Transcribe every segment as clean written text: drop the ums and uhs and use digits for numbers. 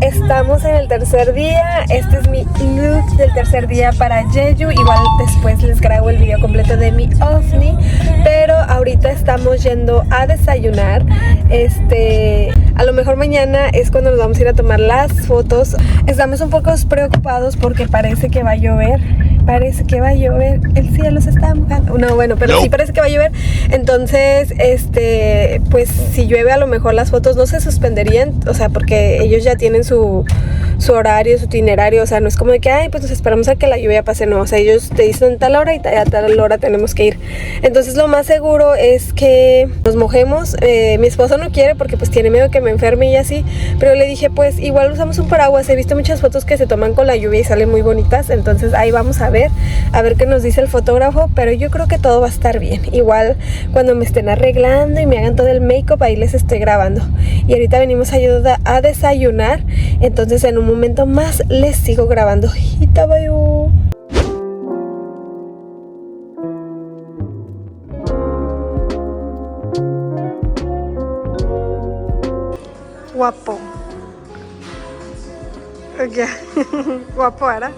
Estamos en el tercer día. Este es mi look del tercer día para Jeju. Igual después les grabo el video completo de mi ovni. Pero ahorita estamos yendo a desayunar. A lo mejor mañana es cuando nos vamos a ir a tomar las fotos. Estamos un poco preocupados porque parece que va a llover. Parece que va a llover, el cielo se está mojando. No, bueno, pero sí parece que va a llover. Entonces, pues si llueve a lo mejor las fotos no se suspenderían. O sea, porque ellos ya tienen su horario, su itinerario. O sea, no es como de que, ay, pues nos esperamos a que la lluvia pase. No, o sea, ellos te dicen tal hora y a tal hora tenemos que ir. Entonces lo más seguro es que nos mojemos. Mi esposo no quiere porque pues tiene miedo que me enferme y así. Pero le dije, pues igual usamos un paraguas. He visto muchas fotos que se toman con la lluvia y salen muy bonitas. Entonces ahí vamos a ver qué nos dice el fotógrafo, pero yo creo que todo va a estar bien. Igual cuando me estén arreglando y me hagan todo el make-up, ahí les estoy grabando. Y ahorita venimos a desayunar, entonces en un momento más les sigo grabando. Itabayo. Guapo. Ya. Guapo ahora.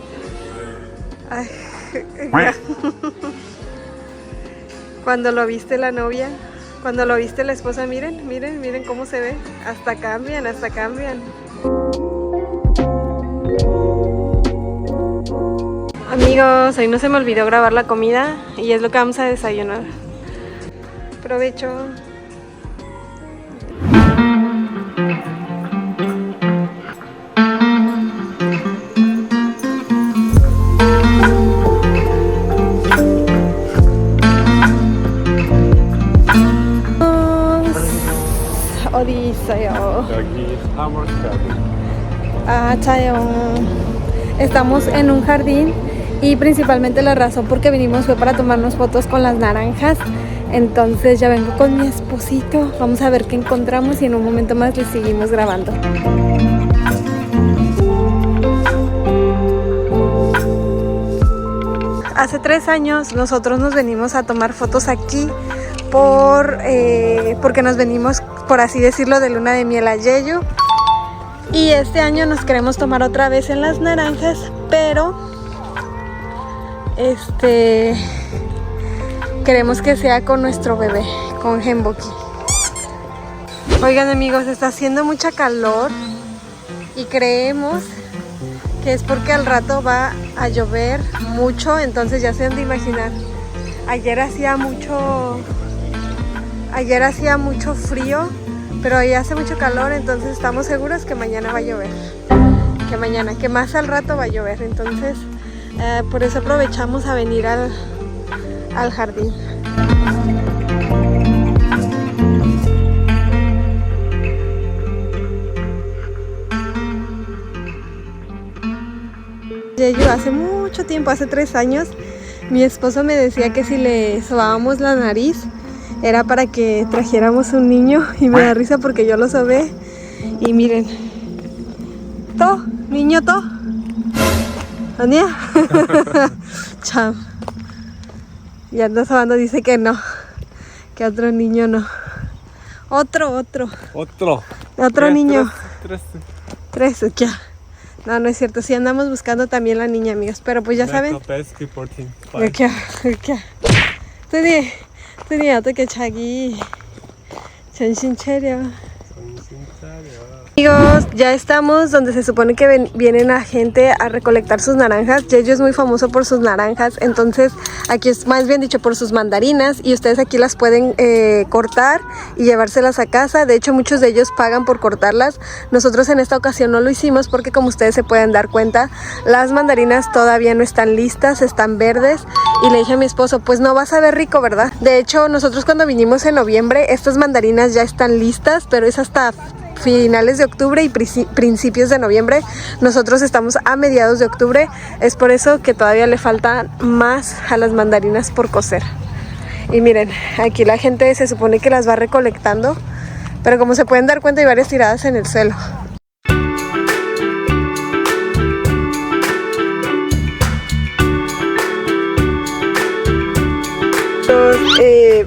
Ay, ya. Cuando lo viste la novia, cuando lo viste la esposa, miren cómo se ve. Hasta cambian. Amigos, hoy no se me olvidó grabar la comida y es lo que vamos a desayunar. Provecho. Estamos en un jardín y principalmente la razón por que vinimos fue para tomarnos fotos con las naranjas. Entonces ya vengo con mi esposito, vamos a ver qué encontramos y en un momento más les seguimos grabando. Hace 3 años nosotros nos venimos a tomar fotos aquí porque nos venimos, por así decirlo, de luna de miel a Jeju. Y este año nos queremos tomar otra vez en las naranjas, pero queremos que sea con nuestro bebé, con Genboki. Oigan amigos, está haciendo mucha calor y creemos que es porque al rato va a llover mucho, entonces ya se han de imaginar. Ayer hacía mucho frío, pero hoy hace mucho calor, entonces estamos seguros que mañana va a llover. Que más al rato va a llover, entonces por eso aprovechamos a venir al jardín. Jeju hace mucho tiempo, hace 3 años, mi esposo me decía que si le sobábamos la nariz era para que trajéramos un niño y me da risa porque yo lo sobé y miren, niño ¿Ania? Cham. Y anda sobando, dice que no, que otro niño no. Otro niño. Tres, ya. No es cierto, sí andamos buscando también la niña, amigos, pero pues ya saben. 어떻게 자기 정신 차려. Amigos, ya estamos donde se supone que vienen la gente a recolectar sus naranjas. Jeju es muy famoso por sus naranjas, entonces aquí es más bien dicho por sus mandarinas y ustedes aquí las pueden cortar y llevárselas a casa. De hecho muchos de ellos pagan por cortarlas. Nosotros en esta ocasión no lo hicimos porque como ustedes se pueden dar cuenta, las mandarinas todavía no están listas, están verdes y le dije a mi esposo, pues no va a saber rico, ¿verdad? De hecho nosotros cuando vinimos en noviembre estas mandarinas ya están listas, pero es hasta finales de octubre y principios de noviembre. Nosotros estamos a mediados de octubre, es por eso que todavía le falta más a las mandarinas por cocer. Y miren, aquí la gente se supone que las va recolectando, pero como se pueden dar cuenta hay varias tiradas en el suelo.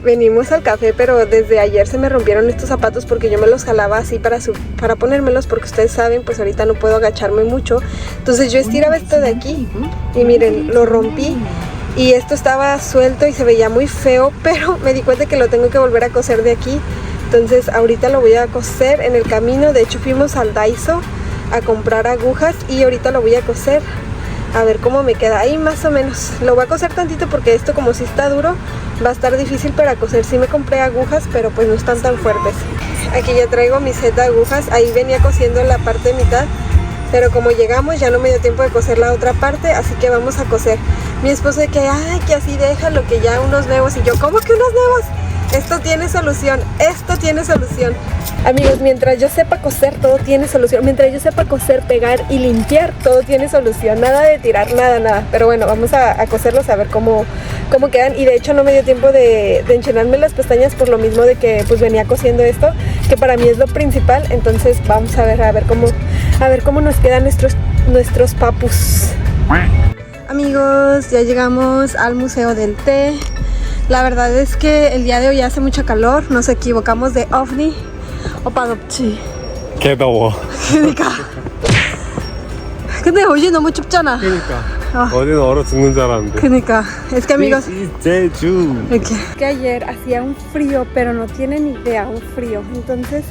Venimos al café, pero desde ayer se me rompieron estos zapatos porque yo me los jalaba así para ponérmelos, porque ustedes saben, pues ahorita no puedo agacharme mucho. Entonces yo estiraba esto de aquí y miren, lo rompí y esto estaba suelto y se veía muy feo, pero me di cuenta que lo tengo que volver a coser de aquí. Entonces ahorita lo voy a coser en el camino. De hecho fuimos al Daiso a comprar agujas y ahorita lo voy a coser. A ver cómo me queda, ahí más o menos. Lo voy a coser tantito porque esto como si está duro, va a estar difícil para coser. Sí me compré agujas, pero pues no están tan fuertes. Aquí ya traigo mi set de agujas, ahí venía cosiendo la parte de mitad, pero como llegamos ya no me dio tiempo de coser la otra parte, así que vamos a coser. Mi esposo de que, ay, que así déjalo, que ya unos nuevos. Y yo, ¿cómo que unos nuevos? Esto tiene solución, esto tiene solución. Amigos, mientras yo sepa coser, todo tiene solución. Mientras yo sepa coser, pegar y limpiar, todo tiene solución. Nada de tirar, nada. Pero bueno, vamos a coserlos a ver cómo quedan. Y de hecho no me dio tiempo de enchinarme las pestañas por lo mismo de que pues venía cosiendo esto, que para mí es lo principal. Entonces vamos a ver cómo nos quedan nuestros papus. Amigos, ya llegamos al Museo del Té. La verdad es que el día de hoy hace mucha calor. Nos equivocamos de ovni. 오빠 덥지? 개 더워. 그러니까. 근데 어제 너무 춥잖아. 그러니까. 어제는 얼어 죽는 줄 알았는데. 그러니까. Es que amigos. This is Jeju. Que ayer hacía un frío, pero no tienen idea, un frío. Entonces,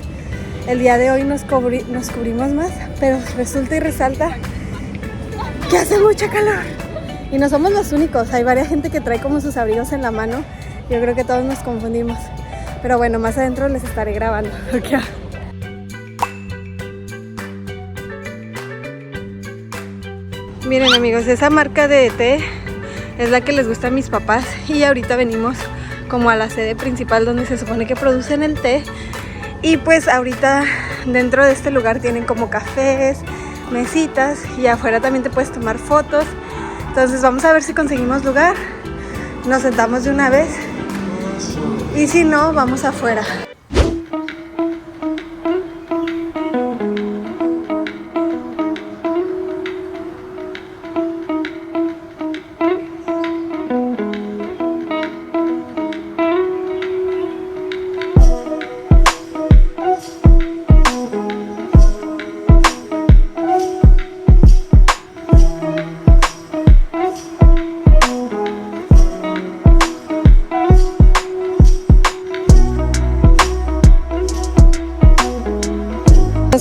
el día de hoy nos cubrimos más, pero resulta y resalta que hace mucha calor. Y no somos los únicos, hay varias gente que trae como sus abrigos en la mano. Yo creo que todos nos confundimos. Pero bueno, más adentro les estaré grabando. Okay. Miren amigos, esa marca de té es la que les gusta a mis papás. Y ahorita venimos como a la sede principal donde se supone que producen el té. Y pues ahorita dentro de este lugar tienen como cafés, mesitas, y afuera también te puedes tomar fotos. Entonces vamos a ver si conseguimos lugar, nos sentamos de una vez y si no, vamos afuera.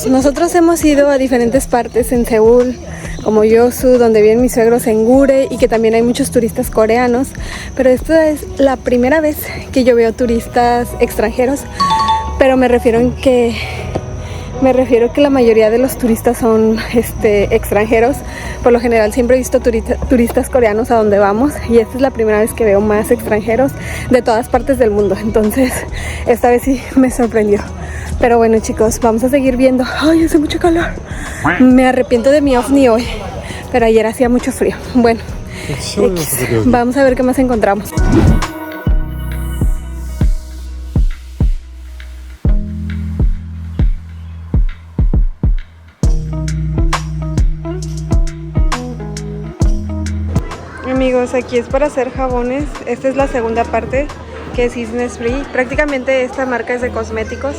Nosotros hemos ido a diferentes partes en Seúl, como Yeosu, donde viven mis suegros, en Gure, y que también hay muchos turistas coreanos, pero esta es la primera vez que yo veo turistas extranjeros, pero me refiero que la mayoría de los turistas son extranjeros. Por lo general siempre he visto turistas coreanos a donde vamos, y esta es la primera vez que veo más extranjeros de todas partes del mundo. Entonces esta vez sí me sorprendió. Pero bueno chicos, vamos a seguir viendo. Ay, hace mucho calor. Me arrepiento de mi ovni hoy, pero ayer hacía mucho frío. Bueno, vamos a ver qué más encontramos. Amigos, aquí es para hacer jabones. Esta es la segunda parte, que es Innisfree. Prácticamente esta marca es de cosméticos.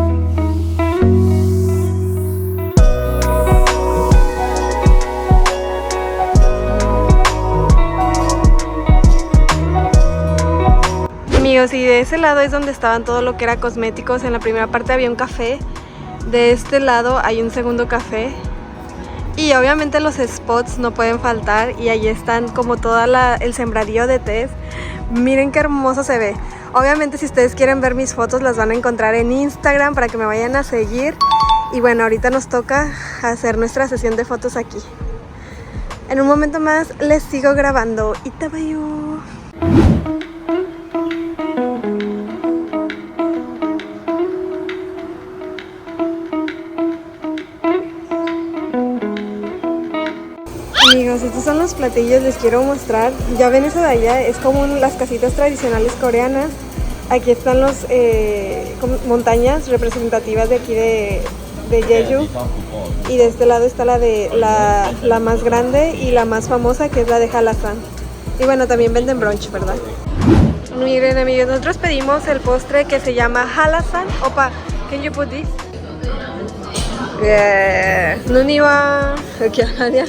Amigos, y de ese lado es donde estaban todo lo que era cosméticos. En la primera parte había un café. De este lado hay un segundo café. Y obviamente los spots no pueden faltar, y ahí están como todo el sembradío de tés. Miren qué hermoso se ve. Obviamente si ustedes quieren ver mis fotos las van a encontrar en Instagram para que me vayan a seguir. Y bueno, ahorita nos toca hacer nuestra sesión de fotos aquí. En un momento más les sigo grabando. Itabayo. Amigos, estos son los platillos, les quiero mostrar. Ya ven eso de allá, es como las casitas tradicionales coreanas. Aquí están las montañas representativas de aquí de Jeju. Y de este lado está la más grande y la más famosa, que es la de Hallasan. Y bueno, también venden brunch, ¿verdad? Miren amigos, nosotros pedimos el postre que se llama halasan. Opa, can you put this? Nuniwa. Okay, Alia.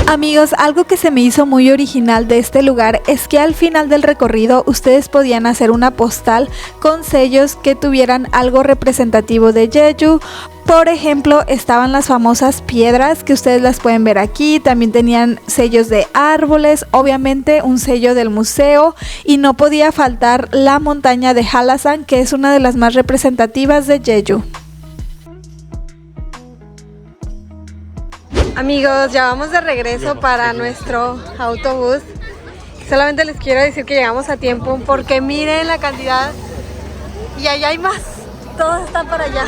Amigos, algo que se me hizo muy original de este lugar es que al final del recorrido ustedes podían hacer una postal con sellos que tuvieran algo representativo de Jeju. Por ejemplo, estaban las famosas piedras que ustedes las pueden ver aquí, también tenían sellos de árboles, obviamente un sello del museo y no podía faltar la montaña de Halasan, que es una de las más representativas de Jeju. Amigos, ya vamos de regreso para nuestro autobús. Solamente les quiero decir que llegamos a tiempo porque miren la cantidad y allá hay más. Todos están para allá.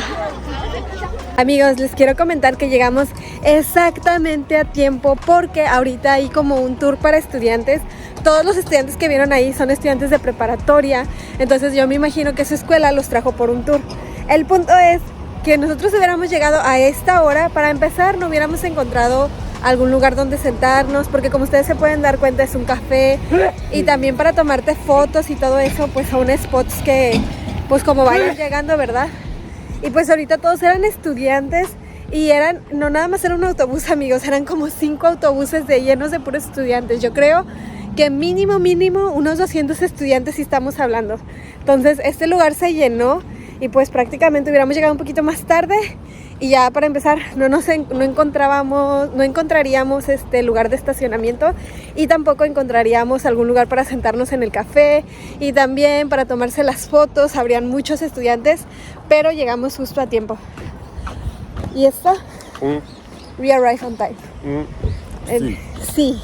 Amigos, les quiero comentar que llegamos exactamente a tiempo porque ahorita hay como un tour para estudiantes. Todos los estudiantes que vieron ahí son estudiantes de preparatoria, entonces yo me imagino que su escuela los trajo por un tour. El punto es que nosotros hubiéramos llegado a esta hora. Para empezar, no hubiéramos encontrado algún lugar donde sentarnos, porque como ustedes se pueden dar cuenta es un café, y también para tomarte fotos y todo eso, pues son spots que pues como vayan llegando, ¿verdad? Y pues ahorita todos eran estudiantes y eran, no nada más era un autobús, amigos, eran como 5 autobuses llenos de puros estudiantes. Yo creo que mínimo unos 200 estudiantes si estamos hablando. Entonces este lugar se llenó y pues prácticamente hubiéramos llegado un poquito más tarde y ya para empezar no encontraríamos lugar de estacionamiento y tampoco encontraríamos algún lugar para sentarnos en el café, y también para tomarse las fotos habrían muchos estudiantes, pero llegamos justo a tiempo. ¿Y esto? We arrive on time. Sí.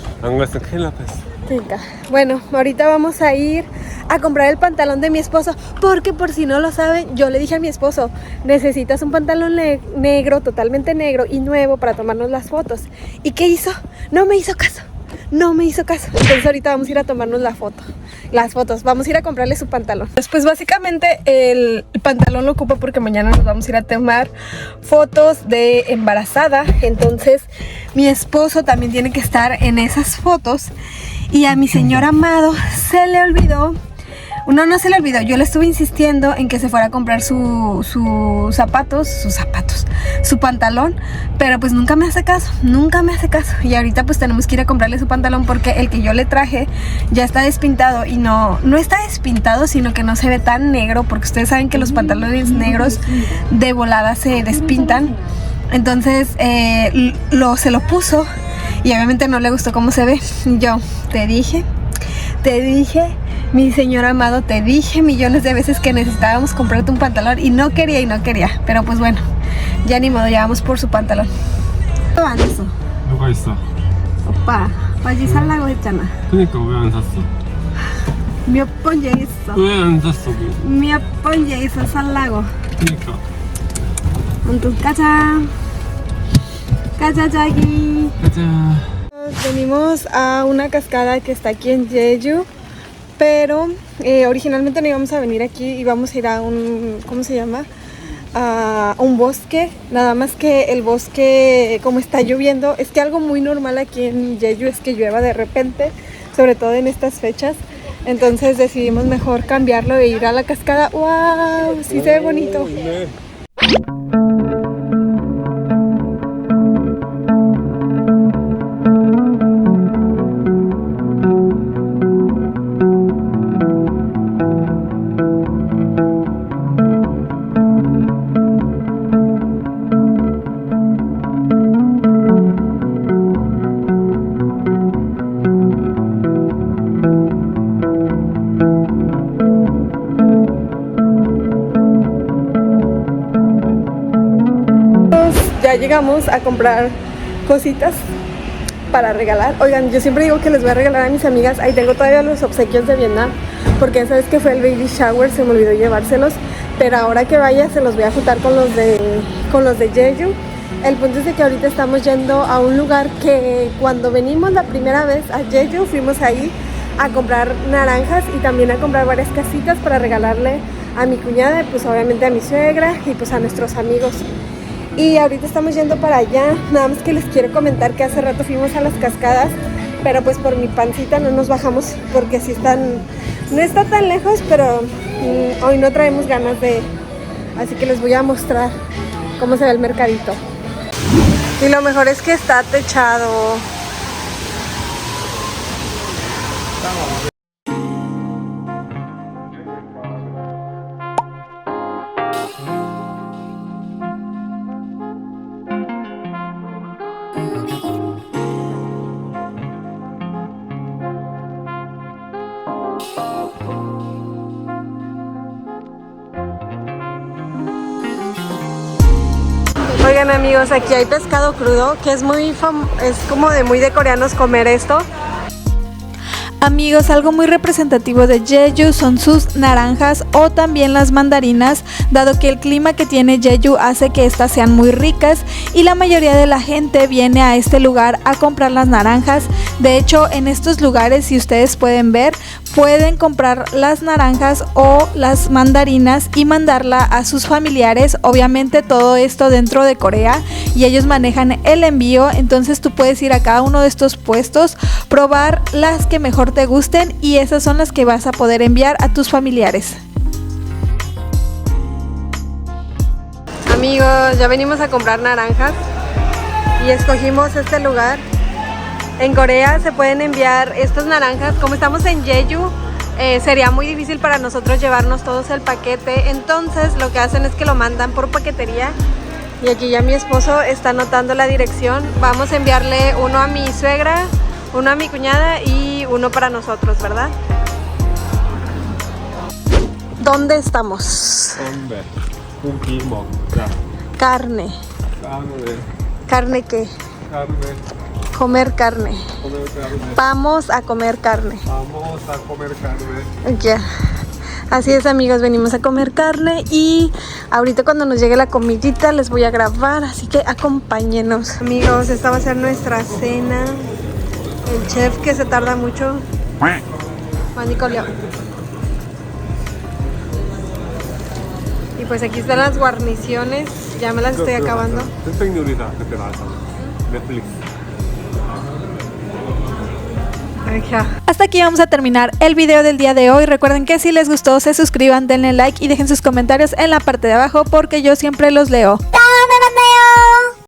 Bueno, ahorita vamos a ir a comprar el pantalón de mi esposo, porque por si no lo saben, yo le dije a mi esposo, necesitas un pantalón negro, totalmente negro y nuevo para tomarnos las fotos. ¿Y qué hizo? No me hizo caso. Entonces ahorita vamos a ir a tomarnos las fotos, vamos a ir a comprarle su pantalón. Pues básicamente el pantalón lo ocupo porque mañana nos vamos a ir a tomar fotos de embarazada, entonces mi esposo también tiene que estar en esas fotos. Y a mi señor amado se le olvidó. No se le olvidó, yo le estuve insistiendo en que se fuera a comprar su pantalón, pero pues nunca me hace caso. Y ahorita pues tenemos que ir a comprarle su pantalón porque el que yo le traje ya está despintado, y no está despintado, sino que no se ve tan negro, porque ustedes saben que los pantalones negros de volada se despintan. Entonces se lo puso y obviamente no le gustó cómo se ve. Yo te dije, mi señor amado, te dije millones de veces que necesitábamos comprarte un pantalón y no quería, pero pues bueno, ya ni modo, ya vamos por su pantalón. 누가 있어? 오빠, 바지 살라고 했잖아. 그니까 왜 안 샀어? 몇 번 얘기했어. 왜 안 샀어? 몇 번 얘기했어, 살라고. 그니까. 아무튼 가자 자기. 가자. Venimos a una cascada que está aquí en Jeju, pero originalmente no íbamos a venir aquí, íbamos a ir a un, ¿cómo se llama? A un bosque. Nada más que el bosque, como está lloviendo, es que algo muy normal aquí en Jeju es que llueva de repente, sobre todo en estas fechas. Entonces decidimos mejor cambiarlo e ir a la cascada. ¡Wow! Sí se ve bonito. Ya llegamos a comprar cositas para regalar. Oigan, yo siempre digo que les voy a regalar a mis amigas. Ahí tengo todavía los obsequios de Vietnam, porque esa vez que fue el baby shower se me olvidó llevárselos, pero ahora que vaya se los voy a juntar con los de Jeju. El punto es de que ahorita estamos yendo a un lugar que cuando venimos la primera vez a Jeju fuimos ahí a comprar naranjas y también a comprar varias casitas para regalarle a mi cuñada, pues obviamente a mi suegra y pues a nuestros amigos. Y ahorita estamos yendo para allá. Nada más que les quiero comentar que hace rato fuimos a las cascadas, pero pues por mi pancita no nos bajamos porque sí no está tan lejos, pero hoy no traemos ganas de, así que les voy a mostrar cómo se ve el mercadito. Y lo mejor es que está techado. Oigan amigos, aquí hay pescado crudo, que es como de muy de coreanos comer esto. Amigos, algo muy representativo de Jeju son sus naranjas o también las mandarinas, dado que el clima que tiene Jeju hace que estas sean muy ricas y la mayoría de la gente viene a este lugar a comprar las naranjas. De hecho, en estos lugares, si ustedes pueden ver, pueden comprar las naranjas o las mandarinas y mandarla a sus familiares. Obviamente todo esto dentro de Corea y ellos manejan el envío, entonces tú puedes ir a cada uno de estos puestos, probar las que mejor te gusten y esas son las que vas a poder enviar a tus familiares. Amigos, ya venimos a comprar naranjas y escogimos este lugar. En Corea se pueden enviar estas naranjas. Como estamos en Jeju, sería muy difícil para nosotros llevarnos todos el paquete. Entonces lo que hacen es que lo mandan por paquetería. Y aquí ya mi esposo está anotando la dirección. Vamos a enviarle uno a mi suegra, uno a mi cuñada y uno para nosotros, ¿verdad? ¿Dónde estamos? Carne. ¿Carne qué? Comer carne. Vamos a comer carne. Vamos a comer carne. Ya. Así es amigos, venimos a comer carne y ahorita cuando nos llegue la comidita les voy a grabar, así que acompáñenos. Amigos, esta va a ser nuestra cena. El chef que se tarda mucho. Juan Nicolio. Y pues aquí están las guarniciones, ya me las estoy acabando. Hasta aquí vamos a terminar el video del día de hoy. Recuerden que si les gustó se suscriban, denle like y dejen sus comentarios en la parte de abajo porque yo siempre los leo.